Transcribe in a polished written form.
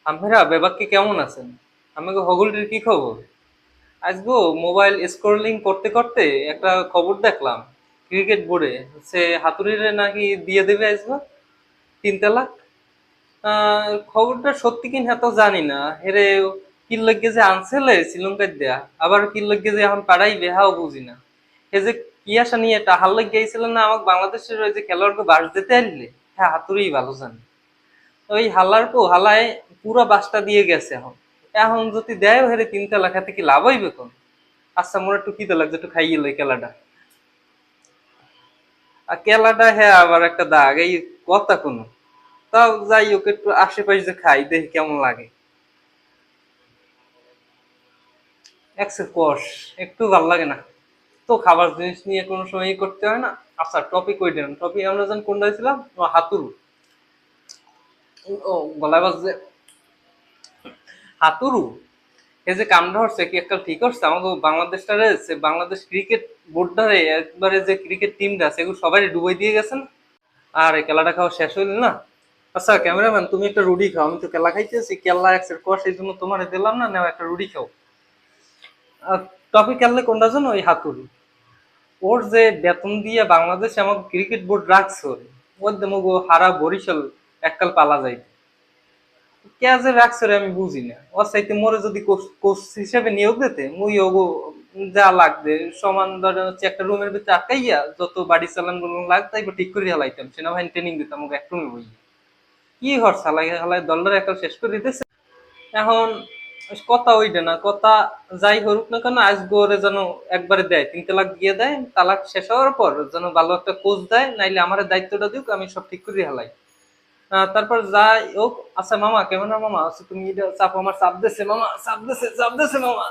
আম্ভেরা বেবাক্কি কেমন আছেন? আমাকে হগলটির কি খবর? আজগো মোবাইল স্ক্রলিং করতে করতে একটা খবর দেখলাম ক্রিকেট বোর্ডে সে হাতুড়িরে নাকি দিয়ে দেবে আজগো 3 তালাক। খবরটা সত্যি কিনা তো জানি না হেরে। কি লাগে যে আনছেলে শ্রীলঙ্কার দেয়া, আবার কি লাগে যে এখন পাড়াই বেহাও বুঝি না। হে যে কি আশা নিয়ে টাহার লাগে গেছিলেন না আমাকে বাংলাদেশের ওই যে খেলোয়াড়কে বাস দিতে আনলে, হ্যাঁ হাতুড়িই ভালো জানে। ওই হালার পো হালায় পুরা বাসটা দিয়ে গেছে। এখন এখন যদি দেয় হেরে 3 তালাক হাতে কি লাভ হইবে কোন? আচ্ছা মোর একটু খিদে লাগছে, একটু খাইয়ে লই খেলাটা। আর খেলাটা হ্যাঁ আবার একটা দাগ এই কথা কোনো। তাও যাই হোক একটু আশেপাশে যে খাই দেখি কেমন লাগে। একসে কষ একটু ভাল লাগে না তো, খাবার জিনিস নিয়ে কোনো সময় করতে হয় না। আচ্ছা টপিক ওই দেন, টপিক আমরা যেন কোনটা ছিলাম? ও, হাতুড়ু। ও, গলায় বাজছে। হাতুড়ু এই যে কামটা হচ্ছে কি একটা ঠিক হচ্ছে আমাকে বাংলাদেশটারে, বাংলাদেশ ক্রিকেট বোর্ডটারে একবারে যে ক্রিকেট টিমটা আছে এগুলো সবাই ডুবাই দিয়ে গেছেন। আর এই খেলাটা খাওয়া শেষ হইল না। আচ্ছা ক্যামেরাম্যান তুমি একটা রুটি খাও, আমি তো কেলা খাইতেছি, কেলা একসের কষ এই জন্য তোমার দিলাম না, নেও একটা রুটি খাও। আর টপিক খেললে কোনটা জানো? ওই হাতুড়ি। ওর যে বেতন দিয়ে বাংলাদেশে আমাকে ক্রিকেট বোর্ড রাখছে, ওর দেমগো হারা বরিশাল এককাল পালা যায়। কে যে রাখছে রে আমি বুঝি না। ওর চাইতে মোরে যদি কোচ হিসেবে নিয়োগ দিতে মুই ওগো যা লাগবে সমান ধরেন হচ্ছে একটা রুমের ভিতরে আটকাইয়া যত বাড়ি চালান গুলো লাগতো এবার ঠিক করে হালাইতাম, সেনাবাহিনী ট্রেনিং দিতাম ওকে এক রুমে বই। কি হর সালাই হালাই দলটার একটা শেষ করে দিতেছে। এখন কথা ওইটা না, কথা যাই করুক না কেন আজ গোরে যেন একবারে দেয় 3 তালাক দিয়ে দেয়, তালাক শেষ হওয়ার পর যেন ভালো একটা কোচ দেয়, নাইলে আমার দায়িত্বটা দিক, আমি সব ঠিক করে হালাই। তারপর যাই হোক। আচ্ছা মামা কেমন? মামা আচ্ছা তুমি এটা চাপ, আমার চাপ দিছে মামা, চাপ দিছে মামা।